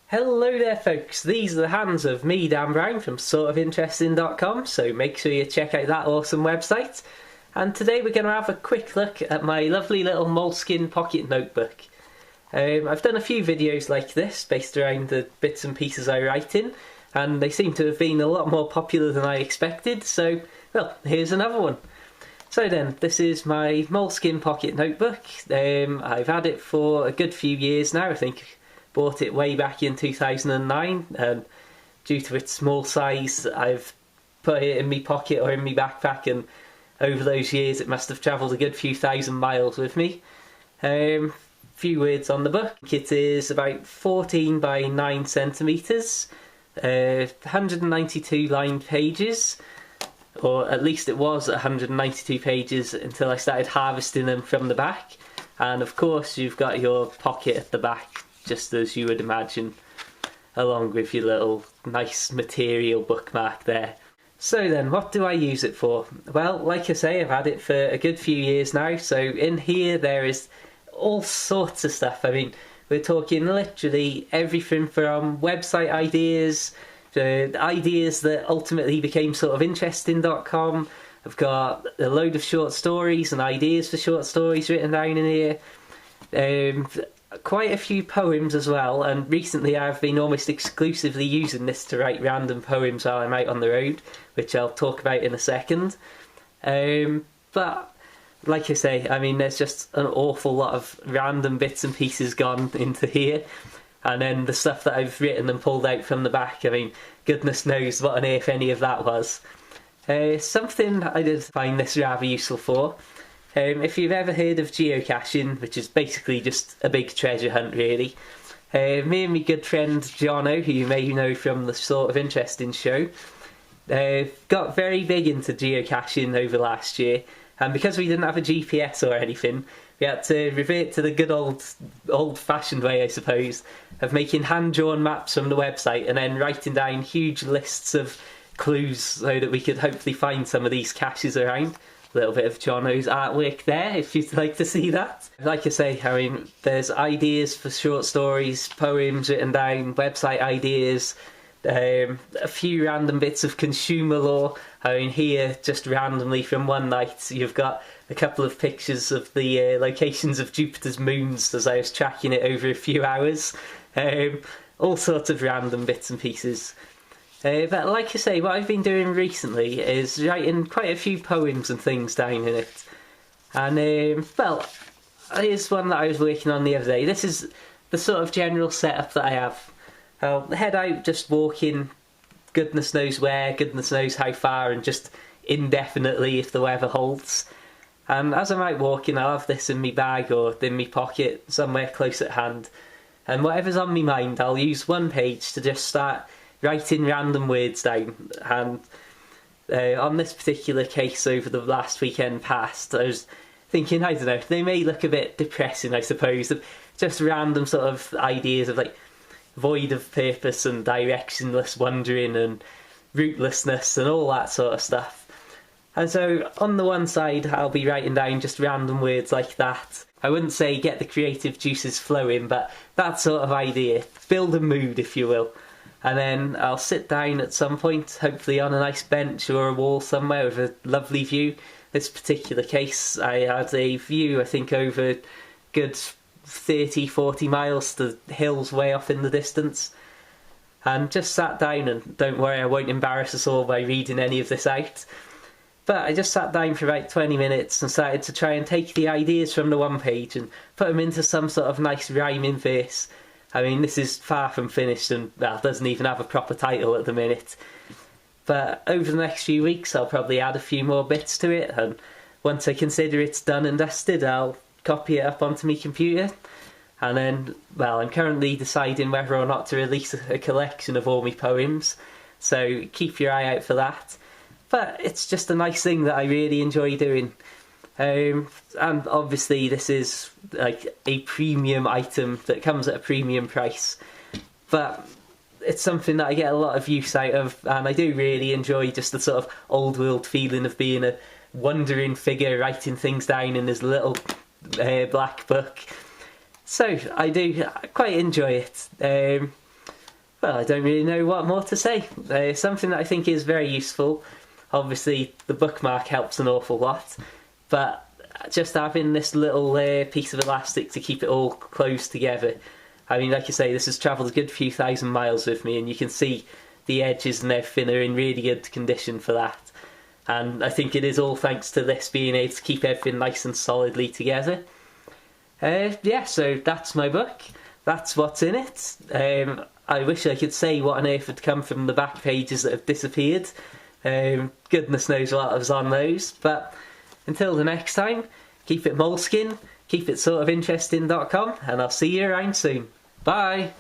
Hello there folks, these are the hands of me, Dan Brown from sortofinteresting.com, so make sure you check out that awesome website. And today we're going to have a quick look at my lovely little Moleskine pocket notebook. I've done a few videos like this based around the bits and pieces I write in, and they seem to have been a lot more popular than I expected, so well, here's another one. So then, this is my Moleskine pocket notebook. I've had it for a good few years now. I think bought it way back in 2009, and due to its small size I've put it in my pocket or in my backpack, and over those years it must have travelled a good few thousand miles with me. Few words on the book. It is about 14 by 9 centimetres, 192 lined pages, or at least it was 192 pages until I started harvesting them from the back. And of course you've got your pocket at the back, just as you would imagine, along with your little nice material bookmark there. So then, what do I use it for? Well, like I say, I've had it for a good few years now, so in here there is all sorts of stuff. I mean, we're talking literally everything from website ideas, to ideas that ultimately became sortofinteresting.com. I've got a load of short stories and ideas for short stories written down in here. Quite a few poems as well, and recently I've been almost exclusively using this to write random poems while I'm out on the road, which I'll talk about in a second. But like I say, I mean, there's just an awful lot of random bits and pieces gone into here, and then the stuff that I've written and pulled out from the back, I mean, goodness knows what on earth any of that was. Something I did find this rather useful for. If you've ever heard of geocaching, which is basically just a big treasure hunt really, me and my good friend Jono, who you may know from the Sort of Interesting show, got very big into geocaching over last year, and because we didn't have a GPS or anything, we had to revert to the good old-fashioned way, I suppose, of making hand-drawn maps from the website and then writing down huge lists of clues so that we could hopefully find some of these caches around. A little bit of Jono's artwork there, if you'd like to see that. Like I say, I mean, there's ideas for short stories, poems written down, website ideas, a few random bits of consumer lore. I mean, here, just randomly from one night, you've got a couple of pictures of the locations of Jupiter's moons as I was tracking it over a few hours. All sorts of random bits and pieces. But like I say, what I've been doing recently is writing quite a few poems and things down in it. And, well, here's one that I was working on the other day. This is the sort of general setup that I have. I'll head out just walking, goodness knows where, goodness knows how far, and just indefinitely if the weather holds. And as I'm out walking, I'll have this in my bag or in my pocket, somewhere close at hand. And whatever's on my mind, I'll use one page to just start writing random words down. And on this particular case over the last weekend past, I was thinking, I don't know, they may look a bit depressing, I suppose, just random sort of ideas of like void of purpose and directionless wandering and rootlessness and all that sort of stuff. And so on the one side I'll be writing down just random words like that. I wouldn't say get the creative juices flowing, but that sort of idea. Build a mood, if you will. And then I'll sit down at some point, hopefully on a nice bench or a wall somewhere with a lovely view. This particular case, I had a view, I think, over good 30-40 miles to hills way off in the distance. And just sat down, and don't worry, I won't embarrass us all by reading any of this out. But I just sat down for about 20 minutes and started to try and take the ideas from the one page and put them into some sort of nice rhyming verse. I mean, this is far from finished and, well, doesn't even have a proper title at the minute. But over the next few weeks I'll probably add a few more bits to it, and once I consider it's done and dusted, I'll copy it up onto my computer. And then, well, I'm currently deciding whether or not to release a collection of all my poems, so keep your eye out for that. But it's just a nice thing that I really enjoy doing. And obviously this is like a premium item that comes at a premium price, but it's something that I get a lot of use out of, and I do really enjoy just the sort of old world feeling of being a wandering figure writing things down in his little black book. So I do quite enjoy it. Well, I don't really know what more to say. Something that I think is very useful. Obviously, the bookmark helps an awful lot, but just having this little piece of elastic to keep it all closed together. I mean, like you say, this has travelled a good few thousand miles with me, and you can see the edges and everything are in really good condition for that. And I think it is all thanks to this being able to keep everything nice and solidly together. Yeah, so that's my book. That's what's in it. I wish I could say what on earth had come from the back pages that have disappeared. Goodness knows what was on those. But until the next time, keep it Moleskine, keep it sortofinteresting.com, and I'll see you around soon. Bye!